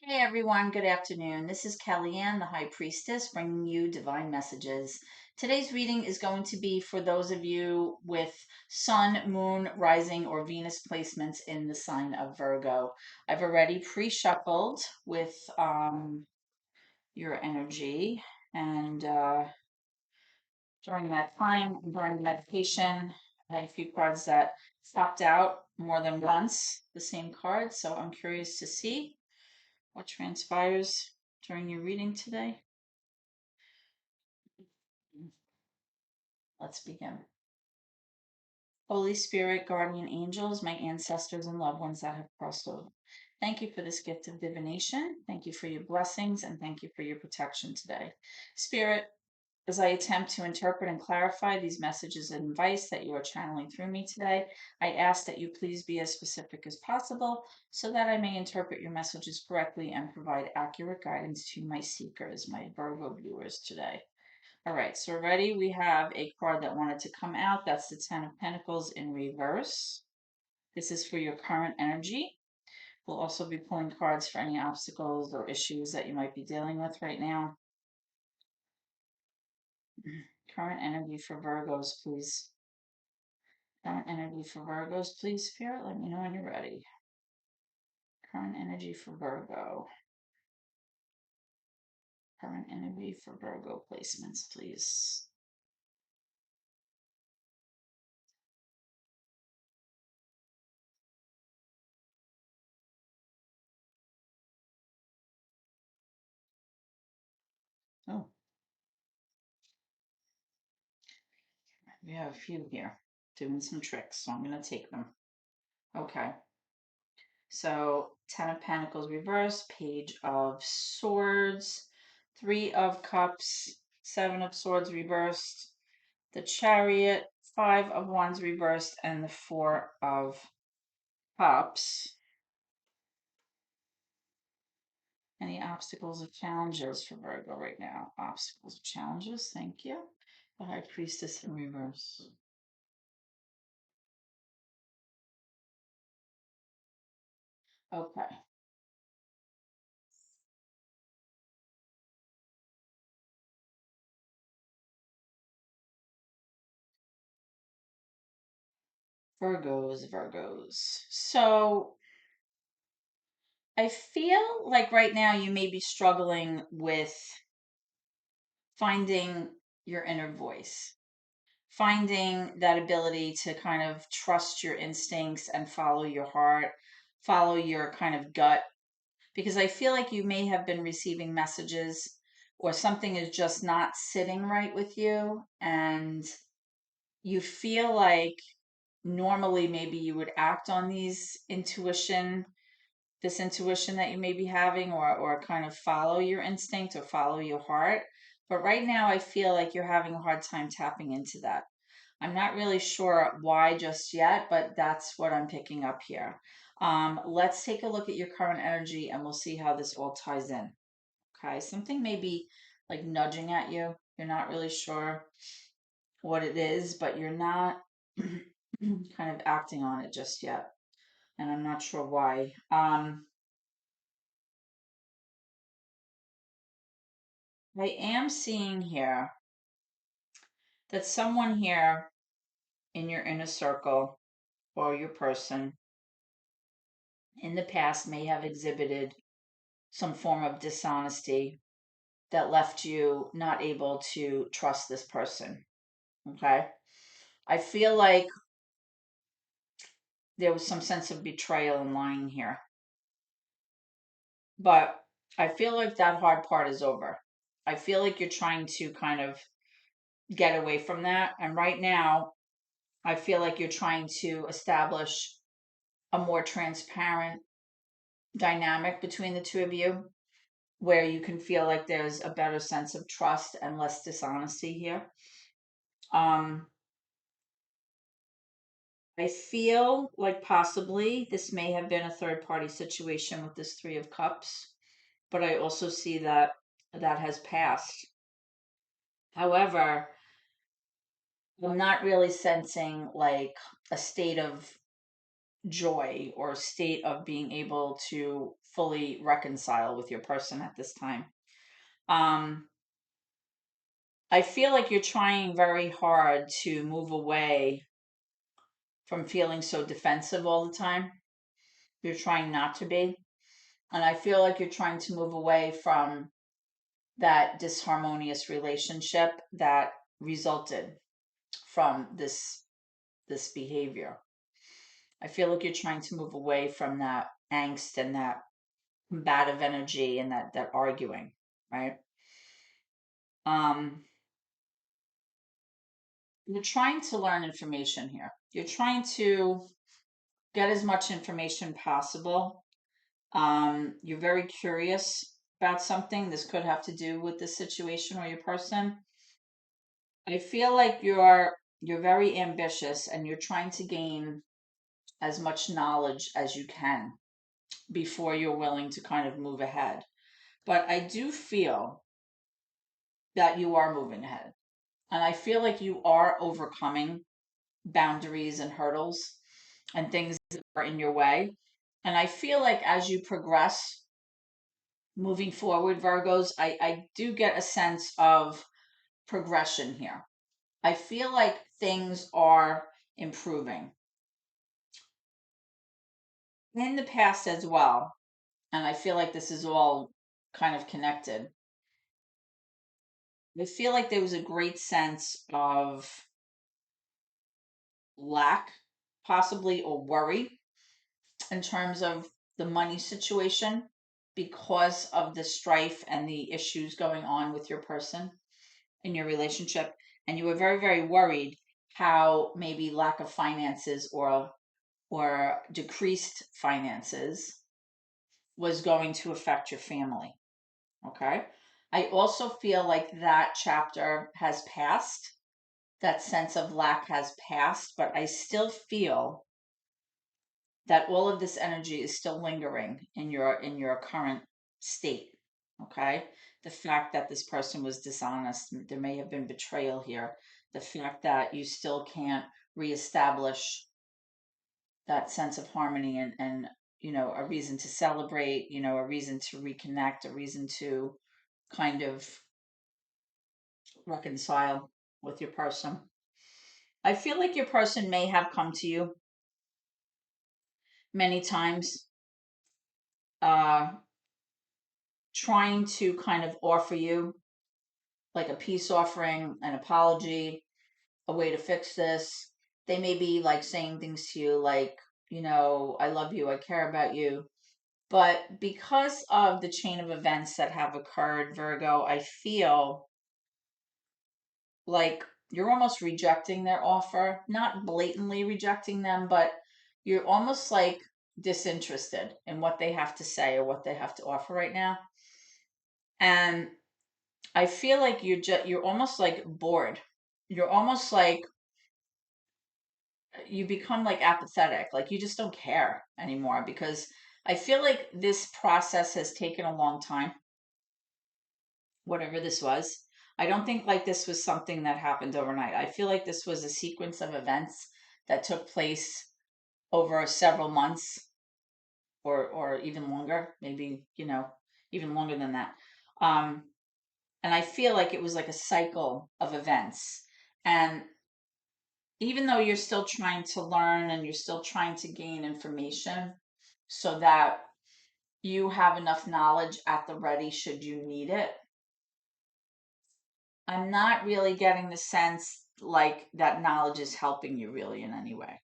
Hey everyone, good afternoon. This is Kellyanne, the High Priestess, bringing you divine messages. Today's reading is going to be for those of you with Sun, Moon, Rising, or Venus placements in the sign of Virgo. I've already pre-shuffled with your energy, and during that time, during the meditation, I had a few cards that popped out more than once, the same card, so I'm curious to see what transpires during your reading today. Let's begin. Holy Spirit, guardian angels, my ancestors and loved ones that have crossed over. Thank you for this gift of divination. Thank you for your blessings and thank you for your protection today. Spirit, as I attempt to interpret and clarify these messages and advice that you are channeling through me today, I ask that you please be as specific as possible so that I may interpret your messages correctly and provide accurate guidance to my seekers, my Virgo viewers today. All right, so already we have a card that wanted to come out. That's the Ten of Pentacles in reverse. This is for your current energy. We'll also be pulling cards for any obstacles or issues that you might be dealing with right now. Current energy for Virgos, please. Current energy for Virgos, please, Spirit. Let me know when you're ready. Current energy for Virgo. Current energy for Virgo placements, please. Oh, we have a few here doing some tricks, so I'm going to take them. Okay. So Ten of Pentacles reversed, Page of Swords, Three of Cups, Seven of Swords reversed, the Chariot, Five of Wands reversed, and the Four of Cups. Any obstacles or challenges for Virgo right now? Obstacles or challenges, thank you. The High Priestess in reverse. Okay. Virgos. So I feel like right now you may be struggling with finding your inner voice, finding that ability to kind of trust your instincts and follow your heart, follow your kind of gut. Because I feel like you may have been receiving messages or something is just not sitting right with you. And you feel like normally maybe you would act on this intuition that you may be having, or kind of follow your instinct or follow your heart. But right now, I feel like you're having a hard time tapping into that. I'm not really sure why just yet, but that's what I'm picking up here. Let's take a look at your current energy and we'll see how this all ties in. Okay, something may be like nudging at you. You're not really sure what it is, but you're not kind of acting on it just yet. And I'm not sure why. I am seeing here that someone here in your inner circle or your person in the past may have exhibited some form of dishonesty that left you not able to trust this person. Okay. I feel like there was some sense of betrayal and lying here, but I feel like that hard part is over. I feel like you're trying to kind of get away from that. And right now, I feel like you're trying to establish a more transparent dynamic between the two of you where you can feel like there's a better sense of trust and less dishonesty here. Um, I feel like possibly this may have been a third party situation with this Three of Cups, but I also see that that has passed. However, I'm not really sensing like a state of joy or state of being able to fully reconcile with your person at this time. Um, I feel like you're trying very hard to move away from feeling so defensive all the time. You're trying not to be. And I feel like you're trying to move away from that disharmonious relationship that resulted from this behavior. I feel like you're trying to move away from that angst and that combative energy and that arguing, right? Um, you're trying to learn information here. You're trying to get as much information possible. You're very curious about something. This could have to do with the situation or your person. I feel like you're very ambitious and you're trying to gain as much knowledge as you can before you're willing to kind of move ahead. But I do feel that you are moving ahead. And I feel like you are overcoming boundaries and hurdles and things that are in your way. And I feel like as you progress moving forward, Virgos, I do get a sense of progression here. I feel like things are improving in the past as well. And I feel like this is all kind of connected. I feel like there was a great sense of lack, possibly, or worry in terms of the money situation because of the strife and the issues going on with your person in your relationship. And you were very, very worried how maybe lack of finances or decreased finances was going to affect your family. Okay. I also feel like that chapter has passed. That sense of lack has passed, but I still feel that all of this energy is still lingering in your current state. Okay. The fact that this person was dishonest, there may have been betrayal here. The fact that you still can't reestablish that sense of harmony and a reason to celebrate, a reason to reconnect, a reason to kind of reconcile with your person. I feel like your person may have come to you many times, uh, trying to kind of offer you like a peace offering, an apology, a way to fix this. They may be like saying things to you like, I love you, I care about you. But because of the chain of events that have occurred, Virgo, I feel like you're almost rejecting their offer, not blatantly rejecting them, but you're almost like disinterested in what they have to say or what they have to offer right now. And I feel like you're almost like bored. You're almost like you become like apathetic, like you just don't care anymore because I feel like this process has taken a long time, whatever this was. I don't think like this was something that happened overnight. I feel like this was a sequence of events that took place over several months or even longer, maybe, even longer than that. Um, and I feel like it was like a cycle of events. And even though you're still trying to learn and you're still trying to gain information so that you have enough knowledge at the ready should you need it, I'm not really getting the sense like that knowledge is helping you really in any way.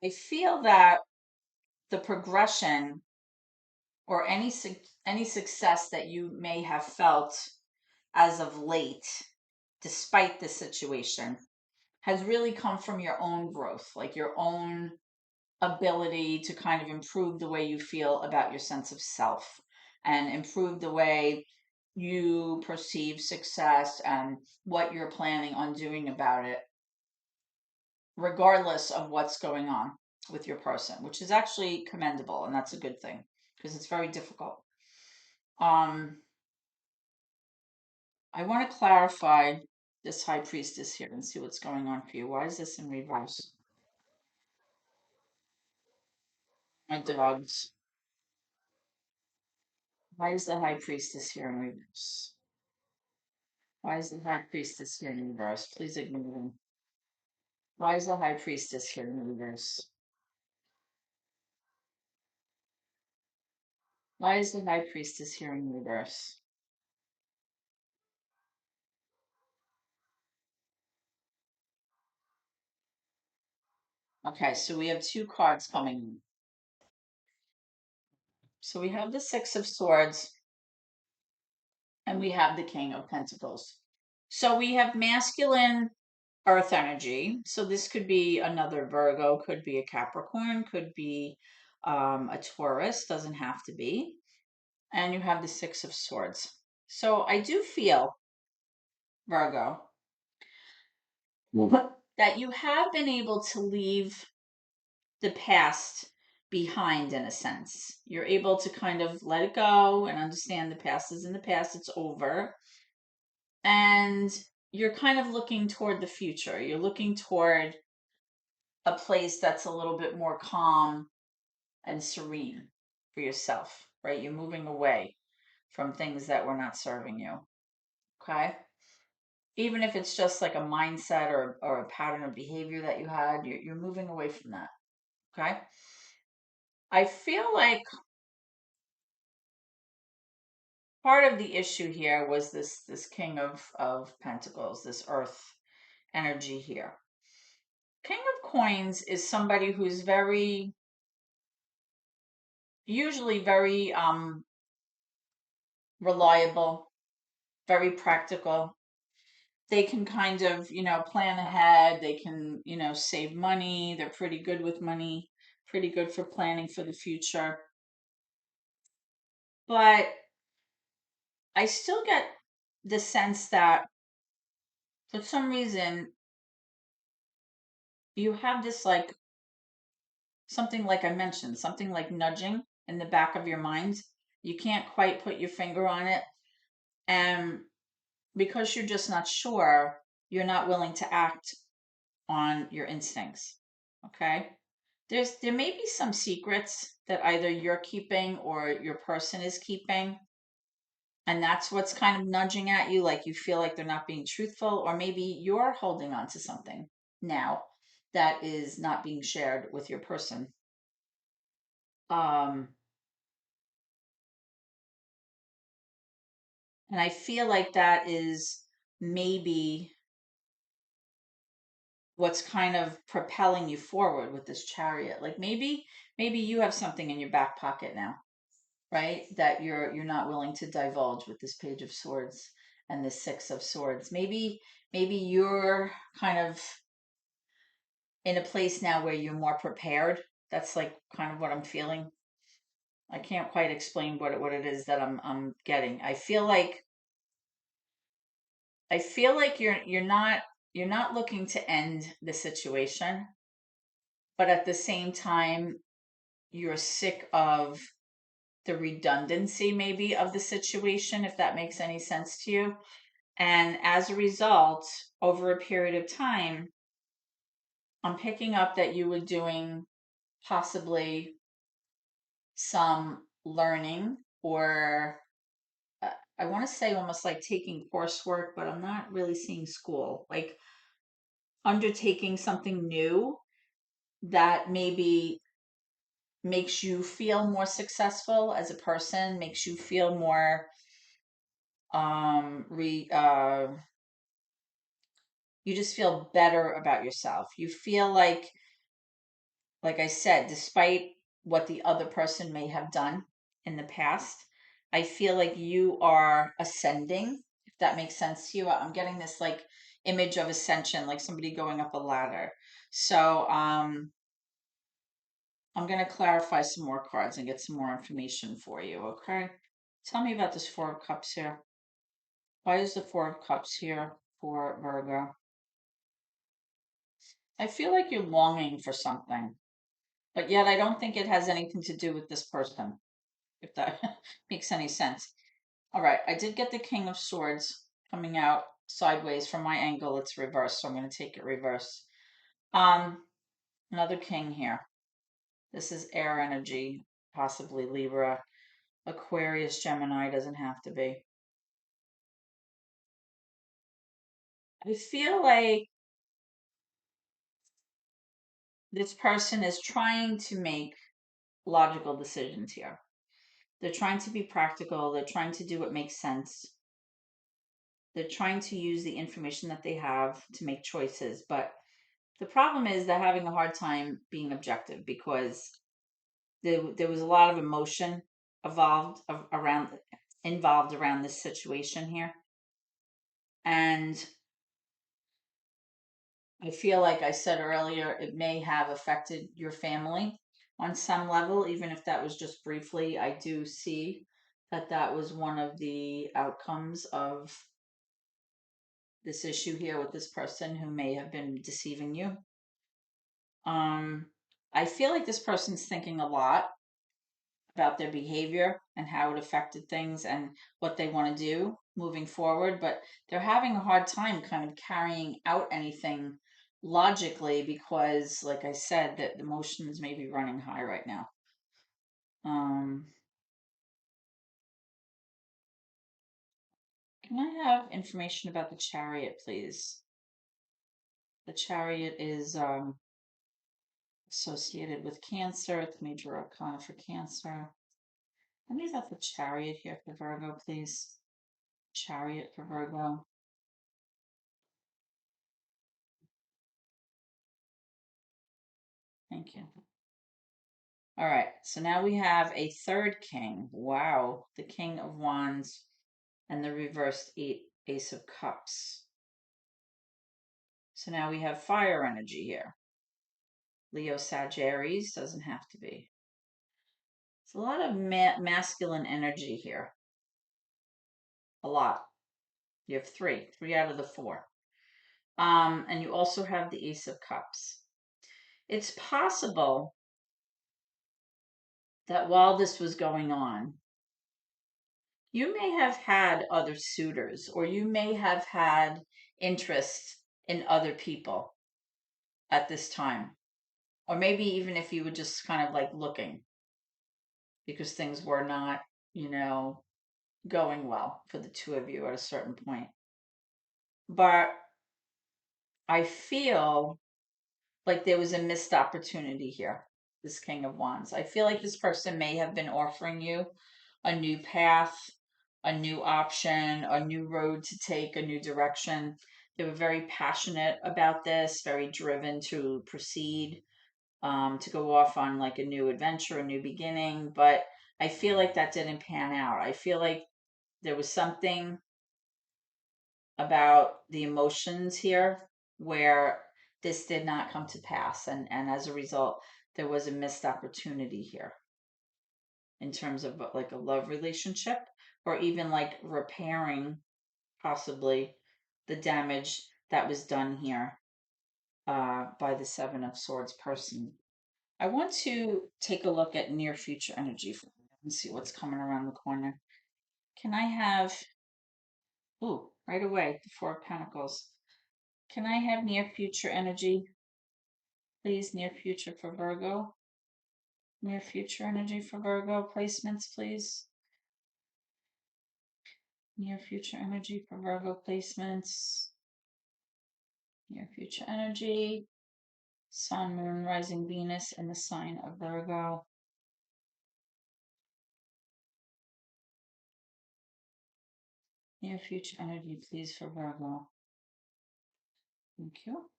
I feel that the progression or any success that you may have felt as of late, despite the situation, has really come from your own growth, like your own ability to kind of improve the way you feel about your sense of self and improve the way you perceive success and what you're planning on doing about it, regardless of what's going on with your person, which is actually commendable. And that's a good thing because it's very difficult. Um, I want to clarify this high priestess here and see what's going on for you. Why is this in reverse? My dogs. Why is the High Priestess here in reverse? Why is the High Priestess here in reverse? Please ignore them. Why is the High Priestess here in reverse? Why is the High Priestess here in reverse? Okay, so we have two cards coming in. So we have the Six of Swords and we have the King of Pentacles. So we have masculine earth energy. So this could be another Virgo, could be a Capricorn, could be a Taurus, doesn't have to be. And you have the Six of Swords. So I do feel, Virgo, that you have been able to leave the past behind in a sense. You're able to kind of let it go and understand the past is in the past, it's over. And you're kind of looking toward the future. You're looking toward a place that's a little bit more calm and serene for yourself, right? You're moving away from things that were not serving you. Okay? Even if it's just like a mindset or a pattern of behavior that you had, you're moving away from that. Okay? I feel like part of the issue here was this King of Pentacles, this earth energy here. King of Coins is somebody who's usually very reliable, very practical. They can kind of, plan ahead. They can, save money. They're pretty good with money, pretty good for planning for the future. But I still get the sense that for some reason you have this like something like I mentioned, something like nudging in the back of your mind. You can't quite put your finger on it. And because you're just not sure, you're not willing to act on your instincts. Okay? There may be some secrets that either you're keeping or your person is keeping. And that's what's kind of nudging at you, like you feel like they're not being truthful, or maybe you're holding on to something now that is not being shared with your person. Um, and I feel like that is maybe what's kind of propelling you forward with this Chariot. Like maybe you have something in your back pocket now, right? That you're not willing to divulge with this Page of Swords and the Six of Swords. Maybe you're kind of in a place now where you're more prepared. That's like kind of what I'm feeling. I can't quite explain what it is that I'm getting. I feel like you're not looking to end the situation, but at the same time you're sick of the redundancy maybe of the situation, if that makes any sense to you. And as a result, over a period of time, I'm picking up that you were doing possibly some learning or I want to say almost like taking coursework, but I'm not really seeing school, like undertaking something new that maybe makes you feel more successful as a person, makes you feel more re you just feel better about yourself. You feel like I said, despite what the other person may have done in the past, I feel like you are ascending, if that makes sense to you. I'm getting this like image of ascension, like somebody going up a ladder. So I'm going to clarify some more cards and get some more information for you, okay? Tell me about this Four of Cups here. Why is the Four of Cups here for Virgo? I feel like you're longing for something, but yet I don't think it has anything to do with this person, if that makes any sense. All right, I did get the King of Swords coming out sideways from my angle. It's reversed, so I'm going to take it reverse. Another king here. This is air energy, possibly Libra, Aquarius, Gemini, doesn't have to be. I feel like this person is trying to make logical decisions here. They're trying to be practical. They're trying to do what makes sense. They're trying to use the information that they have to make choices. But the problem is they're having a hard time being objective because there was a lot of emotion evolved around involved around this situation here. And I feel like I said earlier, it may have affected your family on some level, even if that was just briefly. I do see that that was one of the outcomes of this issue here with this person who may have been deceiving you. Um, I feel like this person's thinking a lot about their behavior and how it affected things and what they want to do moving forward, but they're having a hard time kind of carrying out anything logically because, like I said, that the emotions may be running high right now. Um, can I have information about the chariot, please? The chariot is associated with Cancer. It's major arcana for Cancer. Let me have the chariot here for Virgo, please. Chariot for Virgo. Thank you. All right, so now we have a third king. Wow, the King of Wands and the reversed Ace of Cups. So now we have fire energy here. Leo Sagittarius doesn't have to be. It's a lot of masculine energy here. A lot. You have three out of the four. And you also have the Ace of Cups. It's possible that while this was going on, you may have had other suitors or you may have had interest in other people at this time. Or maybe even if you were just kind of like looking because things were not, you know, going well for the two of you at a certain point. But I feel like there was a missed opportunity here, this King of Wands. I feel like this person may have been offering you a new path, a new option, a new road to take, a new direction. They were very passionate about this, very driven to proceed, to go off on like a new adventure, a new beginning. But I feel like that didn't pan out. I feel like there was something about the emotions here where this did not come to pass. And as a result, there was a missed opportunity here in terms of like a love relationship or even like repairing possibly the damage that was done here by the Seven of Swords person. I want to take a look at near future energy and see what's coming around the corner. Can I have, ooh, right away, the Four of Pentacles. Can I have near future energy, please? Near future for Virgo. Near future energy for Virgo. Placements, please. Near future energy for Virgo placements. Near future energy. Sun, Moon, Rising Venus in the sign of Virgo. Near future energy, please, for Virgo. Thank you.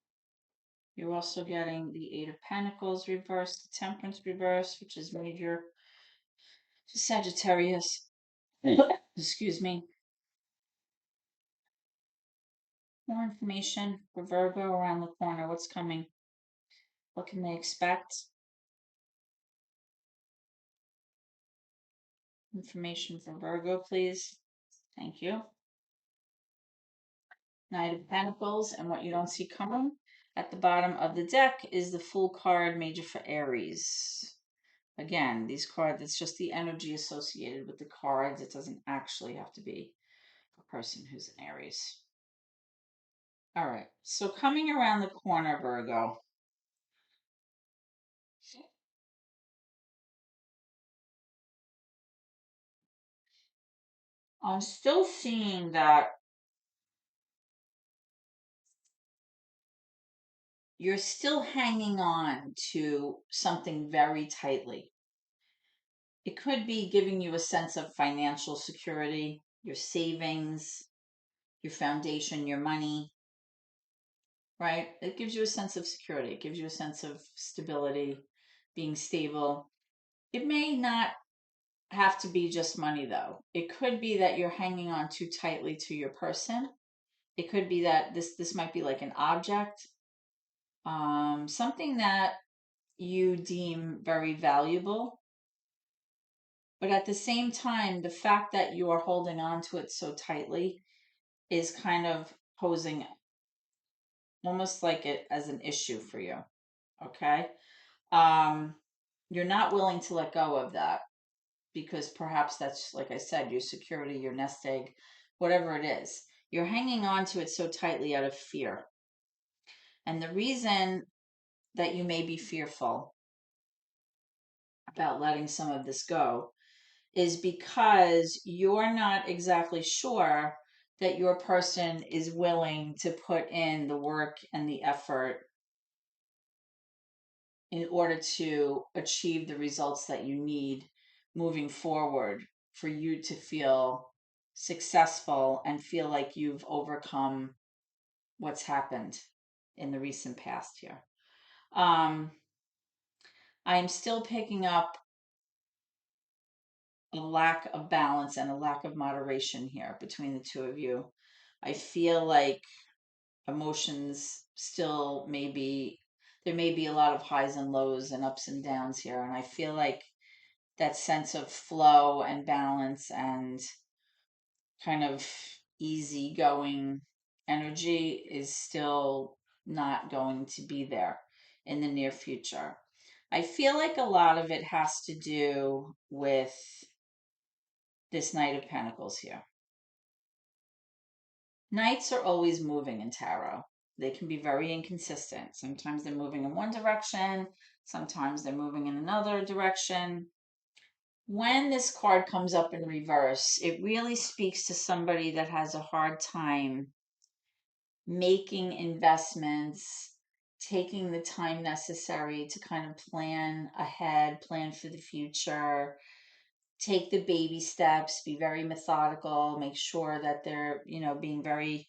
You're also getting the Eight of Pentacles reversed, the Temperance reversed, which is major to Sagittarius. Excuse me. More information for Virgo around the corner. What's coming? What can they expect? Information for Virgo, please. Thank you. Knight of Pentacles, and what you don't see coming at the bottom of the deck is the Fool card, major for Aries. Again, these cards, it's just the energy associated with the cards. It doesn't actually have to be a person who's an Aries. All right, so coming around the corner, Virgo, I'm still seeing that you're still hanging on to something very tightly. It could be giving you a sense of financial security, your savings, your foundation, your money, right? It gives you a sense of security. It gives you a sense of stability, being stable. It may not have to be just money though. It could be that you're hanging on too tightly to your person. It could be that this might be like an object, something that you deem very valuable. But at the same time, the fact that you are holding on to it so tightly is kind of posing almost like it as an issue for you. Okay. Um, you're not willing to let go of that because perhaps that's, like I said, your security, your nest egg, whatever it is. You're hanging on to it so tightly out of fear. And the reason that you may be fearful about letting some of this go is because you're not exactly sure that your person is willing to put in the work and the effort in order to achieve the results that you need moving forward for you to feel successful and feel like you've overcome what's happened in the recent past here. I'm still picking up a lack of balance and a lack of moderation here between the two of you. I feel like emotions still maybe there may be a lot of highs and lows and ups and downs here, and I feel like that sense of flow and balance and kind of easygoing energy is still not going to be there in the near future. I feel like a lot of it has to do with this Knight of Pentacles here. Knights are always moving in tarot. They can be very inconsistent. Sometimes they're moving in one direction, sometimes they're moving in another direction. When this card comes up in reverse, it really speaks to somebody that has a hard time making investments, taking the time necessary to kind of plan ahead, plan for the future, take the baby steps, be very methodical, make sure that they're, being very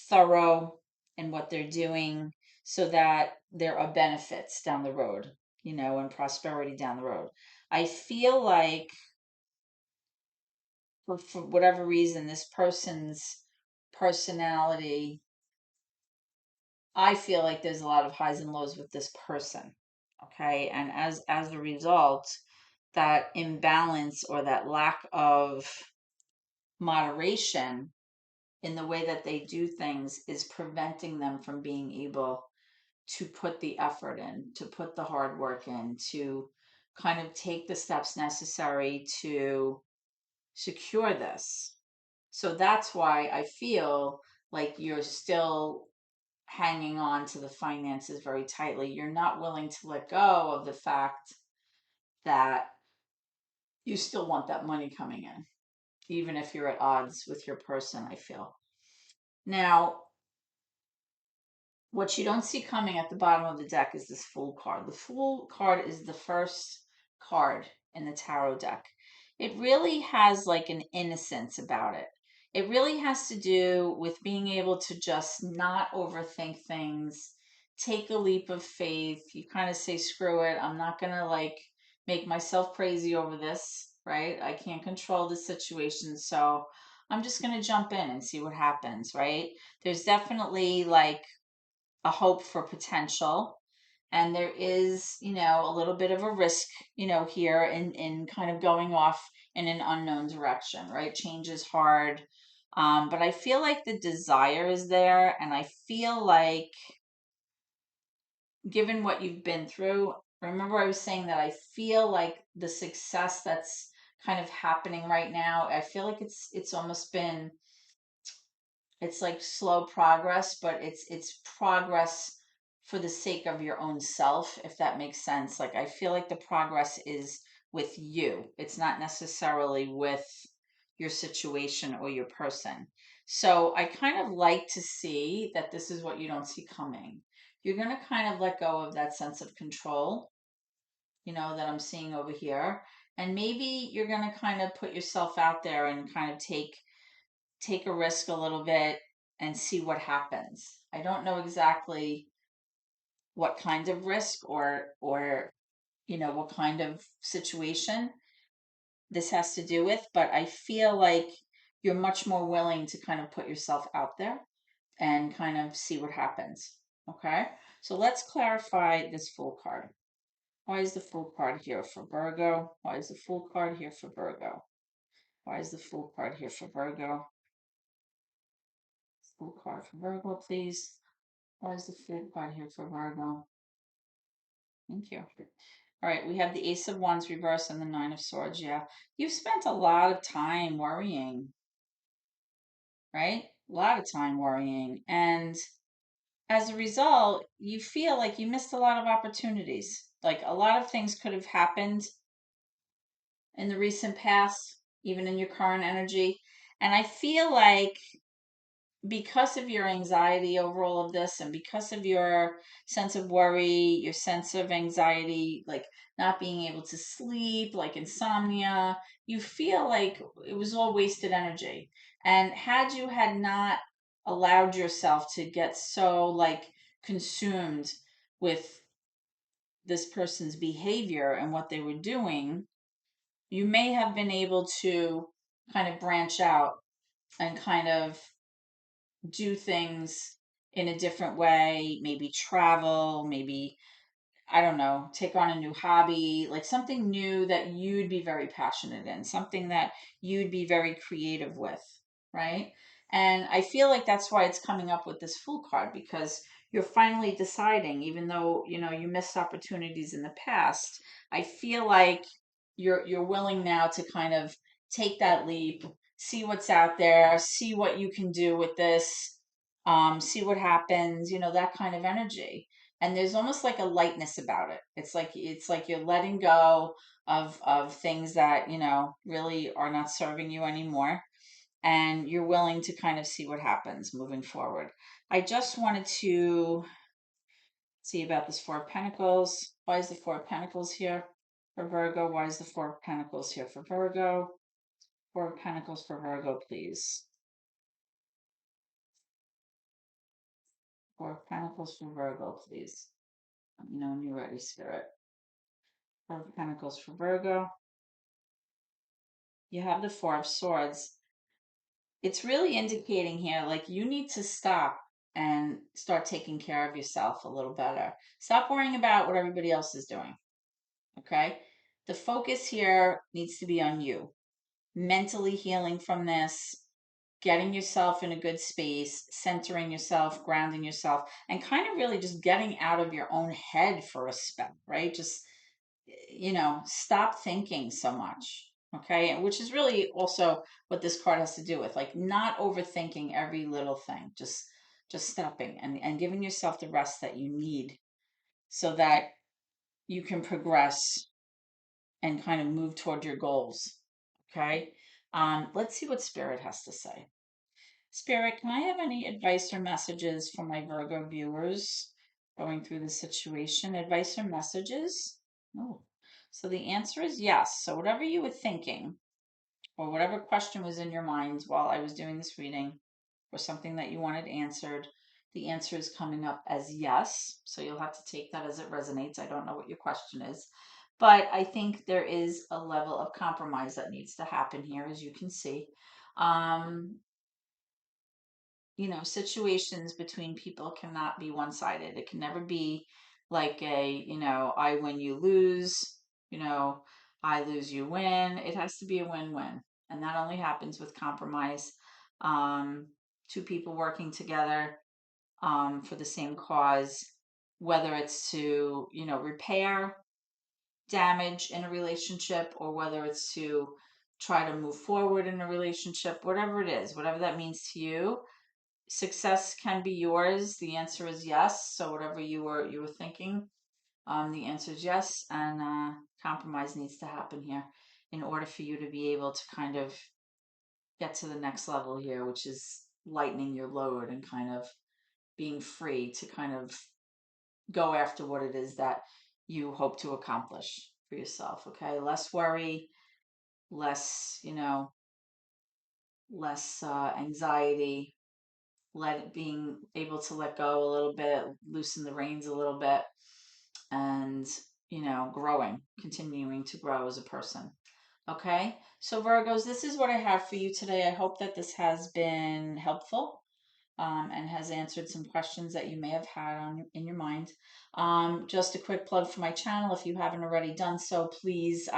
thorough in what they're doing so that there are benefits down the road, and prosperity down the road. I feel like for whatever reason, this person's personality, I feel like there's a lot of highs and lows with this person. Okay. And as a result, that imbalance or that lack of moderation in the way that they do things is preventing them from being able to put the effort in, to put the hard work in, to kind of take the steps necessary to secure this. So that's why I feel like you're still hanging on to the finances very tightly. You're not willing to let go of the fact that you still want that money coming in, even if you're at odds with your person, I feel. Now, what you don't see coming at the bottom of the deck is this Fool card. The Fool card is the first card in the tarot deck. It really has like an innocence about it. It really has to do with being able to just not overthink things, take a leap of faith. You kind of say, screw it. I'm not going to like make myself crazy over this, right? I can't control the situation. So I'm just going to jump in and see what happens, right? There's definitely like a hope for potential. And there is, a little bit of a risk, here in kind of going off in an unknown direction, right? Change is hard. But I feel like the desire is there. And I feel like, given what you've been through, remember I was saying that I feel like the success that's kind of happening right now, I feel like it's almost been it's like slow progress, but it's progress for the sake of your own self, if that makes sense. Like I feel like the progress is with you. It's not necessarily with your situation or your person. So I kind of like to see that this is what you don't see coming. You're going to kind of let go of that sense of control, that I'm seeing over here. And maybe you're going to kind of put yourself out there and kind of take a risk a little bit and see what happens. I don't know exactly what kind of risk or what kind of situation this has to do with, but I feel like you're much more willing to kind of put yourself out there and kind of see what happens. Okay? So let's clarify this Fool card. Why is the Fool card here for Virgo? Why is the Fool card here for Virgo? Why is the Fool card here for Virgo? Fool card for Virgo, please. Why is the Fool card here for Virgo? Thank you. All right, we have the Ace of Wands reverse and the Nine of Swords. Yeah, you've spent a lot of time worrying, right? A lot of time worrying. And as a result, you feel like you missed a lot of opportunities. Like a lot of things could have happened in the recent past, even in your current energy. And I feel like because of your anxiety over all of this and because of your sense of worry, your sense of anxiety, like not being able to sleep, like insomnia, you feel like it was all wasted energy. And had not allowed yourself to get so like consumed with this person's behavior and what they were doing, you may have been able to kind of branch out and kind of do things in a different way, maybe travel, maybe, I don't know, take on a new hobby, like something new that you'd be very passionate in, something that you'd be very creative with, right? And I feel like that's why it's coming up with this Fool card because you're finally deciding, even though, you missed opportunities in the past, I feel like you're willing now to kind of take that leap, see what's out there, see what you can do with this, see what happens, that kind of energy. And there's almost like a lightness about it. It's like you're letting go of things that really are not serving you anymore, and you're willing to kind of see what happens moving forward. I just wanted to see about this Four of Pentacles. Why is the Four of Pentacles here for Virgo? Why is the Four of Pentacles here for Virgo? Four of Pentacles for Virgo, please. Four of Pentacles for Virgo, please. Let me know when you're ready, Spirit. Four of Pentacles for Virgo. You have the Four of Swords. It's really indicating here, like you need to stop and start taking care of yourself a little better. Stop worrying about what everybody else is doing. Okay? The focus here needs to be on you. Mentally healing from this, getting yourself in a good space, centering yourself, grounding yourself, and kind of really just getting out of your own head for a spell, right? Just stop thinking so much. Okay. Which is really also what this card has to do with, like not overthinking every little thing, just stopping and giving yourself the rest that you need so that you can progress and kind of move toward your goals. Okay. Let's see what Spirit has to say. Spirit, can I have any advice or messages for my Virgo viewers going through this situation? Advice or messages? Oh, so the answer is yes. So whatever you were thinking, or whatever question was in your mind while I was doing this reading, or something that you wanted answered, the answer is coming up as yes. So you'll have to take that as it resonates. I don't know what your question is, but I think there is a level of compromise that needs to happen here, as you can see. Um, situations between people cannot be one-sided. It can never be like I win, you lose, I lose, you win. It has to be a win-win. And that only happens with compromise. Um, Two people working together for the same cause, whether it's to, repair damage in a relationship or whether it's to try to move forward in a relationship, whatever it is, whatever that means to you, success can be yours. The answer is yes. So whatever you were thinking, the answer is yes, and compromise needs to happen here in order for you to be able to kind of get to the next level here, which is lightening your load and kind of being free to kind of go after what it is that you hope to accomplish for yourself. Okay. Less worry, less, less anxiety, being able to let go a little bit, loosen the reins a little bit, and, growing, continuing to grow as a person. Okay, so Virgos, this is what I have for you today. I hope that this has been helpful, and has answered some questions that you may have had in your mind. Just a quick plug for my channel. If you haven't already done so, please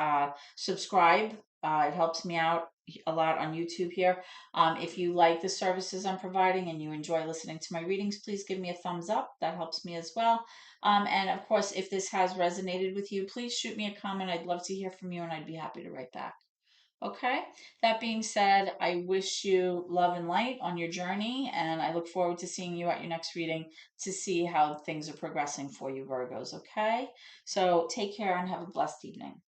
subscribe. It helps me out a lot on YouTube here. If you like the services I'm providing and you enjoy listening to my readings, please give me a thumbs up. That helps me as well. And of course, if this has resonated with you, please shoot me a comment. I'd love to hear from you and I'd be happy to write back. Okay. That being said, I wish you love and light on your journey, and I look forward to seeing you at your next reading to see how things are progressing for you, Virgos. Okay. So take care and have a blessed evening.